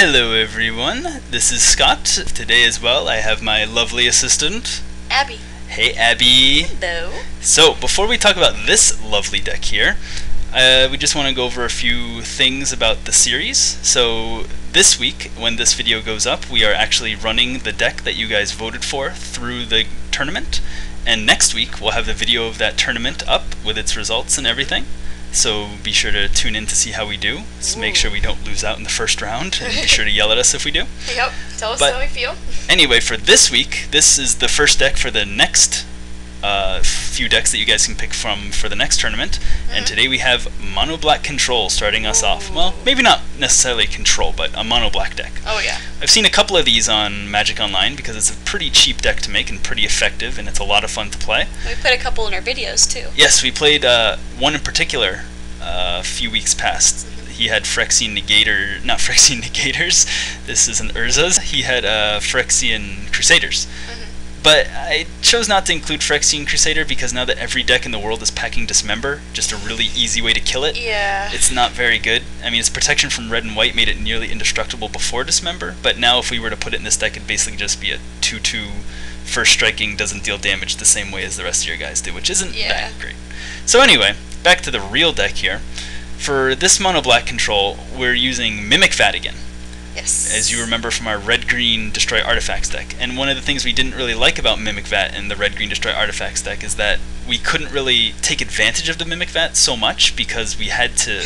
Hello everyone, this is Scott. Today as well I have my lovely assistant, Abbey. Hey Abbey. Hello. So before we talk about this lovely deck here, we just want to go over a few things about the series. So this week, when this video goes up, we are actually running the deck that you guys voted for through the tournament. And next week we'll have the video of that tournament up with its results and everything. So be sure to tune in to see how we do. So make sure we don't lose out in the first round, and be sure to yell at us if we do. Yep, tell us how we feel. Anyway, for this week, this is the first deck for the next few decks that you guys can pick from for the next tournament. And today we have Mono Black Control starting us off. Well, maybe not necessarily Control, but a Mono Black deck. Oh yeah. I've seen a couple of these on Magic Online because it's a pretty cheap deck to make and pretty effective, and it's a lot of fun to play. We played a couple in our videos too. Yes, we played one in particular a few weeks past. He had Phyrexian Negator, not Phyrexian Negators, this is an Urza's. He had Phyrexian Crusaders. But I chose not to include Phyrexian Crusader because now that every deck in the world is packing Dismember, just a really easy way to kill it, it's not very good. I mean, its protection from red and white made it nearly indestructible before Dismember, but now if we were to put it in this deck, it'd basically just be a 2/2 first striking, doesn't deal damage the same way as the rest of your guys do, which isn't that great. So anyway, back to the real deck here. For this Mono Black control, we're using Mimic Vat again. Yes. As you remember from our red-green Destroy Artifacts deck. And one of the things we didn't really like about Mimic Vat and the red-green Destroy Artifacts deck is that we couldn't really take advantage of the Mimic Vat so much because we had to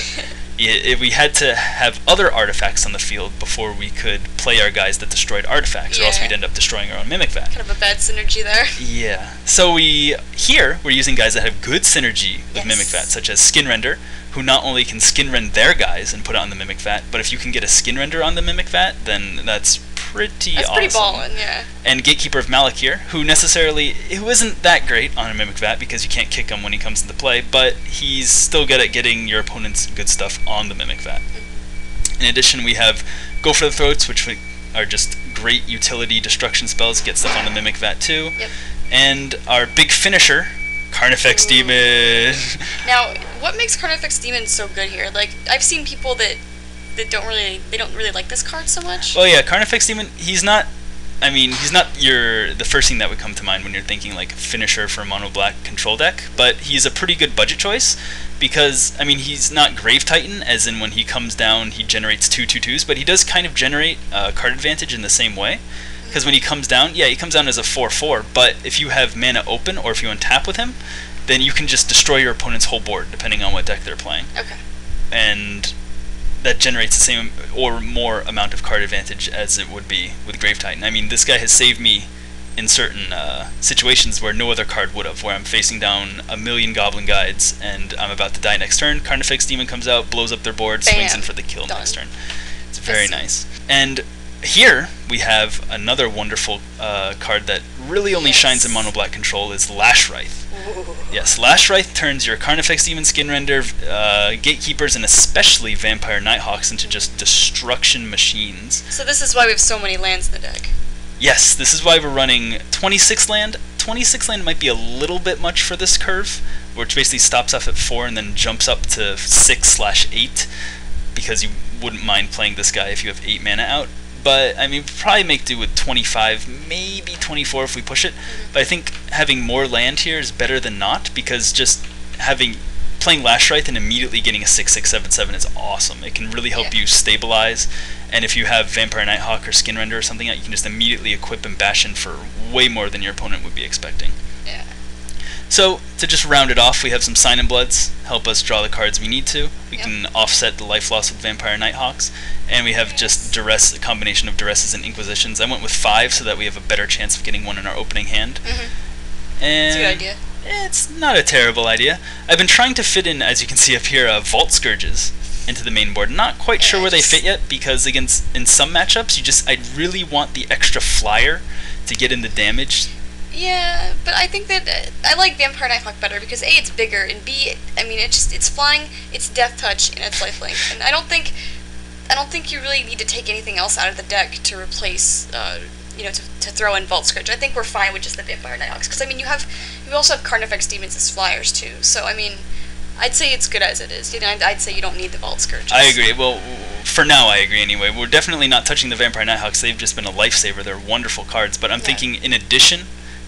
have other artifacts on the field before we could play our guys that destroyed artifacts, or else we'd end up destroying our own Mimic Vat. Kind of a bad synergy there. Yeah. So we're using guys that have good synergy with Mimic Vat, such as Skinrend, who not only can Skinrend their guys and put it on the Mimic Vat, but if you can get a Skinrend on the Mimic Vat, then that's pretty awesome. That's pretty ballin', yeah. And Gatekeeper of Malakir, who isn't that great on a Mimic Vat because you can't kick him when he comes into play, but he's still good at getting your opponent's good stuff on the Mimic Vat. In addition, we have Go for the Throats, which are just great utility destruction spells, get stuff on the Mimic Vat too. Yep. And our big finisher, Carnifex Demon. Now, what makes Carnifex Demon so good here? Like, I've seen people that don't really like this card so much. Well, yeah, Carnifex Demon, he's not the first thing that would come to mind when you're thinking like finisher for a Mono Black control deck, but he's a pretty good budget choice because, I mean, he's not Grave Titan, as in when he comes down he generates 2/2/2s, but he does kind of generate card advantage in the same way. Because when he comes down, he comes down as a 4/4, but if you have mana open or if you untap with him, then you can just destroy your opponent's whole board, depending on what deck they're playing. Okay. And that generates the same or more amount of card advantage as it would be with Grave Titan. I mean, this guy has saved me in certain situations where no other card would have, where I'm facing down a million Goblin Guides and I'm about to die next turn, Carnifex Demon comes out, blows up their board, swings in for the kill next turn. It's very nice. And here we have another wonderful card that really only shines in Mono Black control is Lash Writhe. Yes, Lash Writhe turns your Carnifex Demon, Skinrend, Gatekeepers, and especially Vampire Nighthawks into just destruction machines. So this is why we have so many lands in the deck. Yes, this is why we're running 26 land. 26 land might be a little bit much for this curve, which basically stops off at 4 and then jumps up to 6/8, because you wouldn't mind playing this guy if you have 8 mana out. But, I mean, we'll probably make do with 25, maybe 24 if we push it. But I think having more land here is better than not, because just playing Lash Writhe and immediately getting a 6/6/7/7 is awesome. It can really help you stabilize, and if you have Vampire Nighthawk or Skinrend or something out, you can just immediately equip and bash in for way more than your opponent would be expecting. Yeah. So, to just round it off, we have some Sign and Bloods, help us draw the cards we need to. We can offset the life loss with Vampire Nighthawks. And we have just Duress, a combination of Duresses and Inquisitions. I went with 5 so that we have a better chance of getting one in our opening hand. And it's a good idea. It's not a terrible idea. I've been trying to fit in, as you can see up here, Vault Scourges into the main board. Not quite sure where they fit yet, because in some matchups, I really want the extra flyer to get in the damage. Yeah, but I think that I like Vampire Nighthawk better because A, it's bigger, and B, I mean, it's flying, it's Death Touch, and it's lifelink, and I don't think you really need to take anything else out of the deck to replace, to throw in Vault Scourge. I think we're fine with just the Vampire Nighthawks, because I mean, you also have Carnifex Demons as flyers too. So I mean, I'd say it's good as it is. You know, I'd say you don't need the Vault Scourges. I agree. Well, for now, I agree anyway. We're definitely not touching the Vampire Nighthawks. They've just been a lifesaver. They're wonderful cards. But I'm thinking, in addition,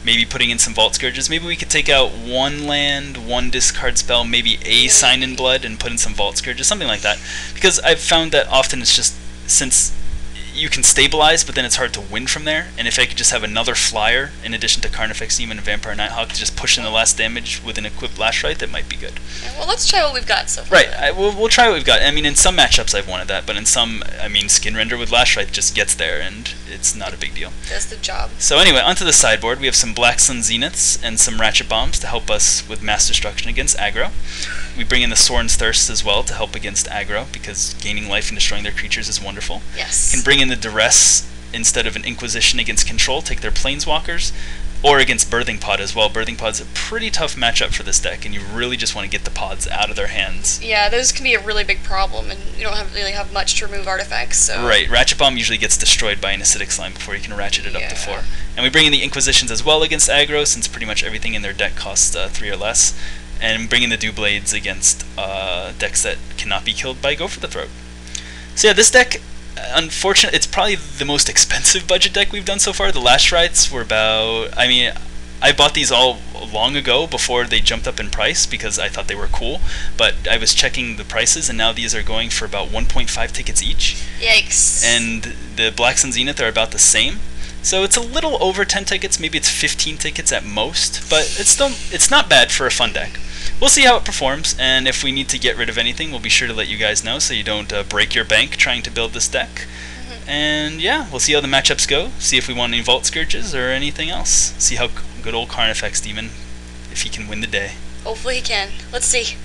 maybe putting in some Vault Scourges. Maybe we could take out one land, one discard spell, maybe a Sign in Blood, and put in some Vault Scourges, something like that. Because I've found that often it's just, since you can stabilize, but then it's hard to win from there. And if I could just have another flyer in addition to Carnifex Demon and Vampire Nighthawk to just push in the last damage with an equipped Lashlight, that might be good. Yeah, well, let's try what we've got so far. Right, we'll try what we've got. I mean, in some matchups I've wanted that, but in some, I mean, Skinrender with Lashlight just gets there, and it's not a big deal. Does the job. So anyway, onto the sideboard, we have some Black Sun Zeniths and some Ratchet Bombs to help us with mass destruction against aggro. We bring in the Sorin's Thirst as well to help against aggro, because gaining life and destroying their creatures is wonderful. Yes. Can bring in the Duress instead of an Inquisition against control, take their Planeswalkers, or against Birthing Pod as well. Birthing Pod's a pretty tough matchup for this deck, and you really just want to get the pods out of their hands. Yeah, those can be a really big problem, and you don't really have much to remove artifacts, so... Right, Ratchet Bomb usually gets destroyed by an Acidic Slime before you can ratchet it up to 4. And we bring in the Inquisitions as well against aggro, since pretty much everything in their deck costs 3 or less. And bring in the Dewblades against decks that cannot be killed by Go for the Throat. So yeah, this deck, unfortunately, it's probably the most expensive budget deck we've done so far. The Lash Rights were about, I mean, I bought these all long ago before they jumped up in price because I thought they were cool, but I was checking the prices and now these are going for about 1.5 tickets each. Yikes. And the Black Sun Zenith are about the same. So it's a little over 10 tickets, maybe it's 15 tickets at most, but it's not bad for a fun deck. We'll see how it performs, and if we need to get rid of anything, we'll be sure to let you guys know so you don't break your bank trying to build this deck. And yeah, we'll see how the matchups go, see if we want any Vault Scourges or anything else. See how good old Carnifex Demon, if he can win the day. Hopefully he can. Let's see.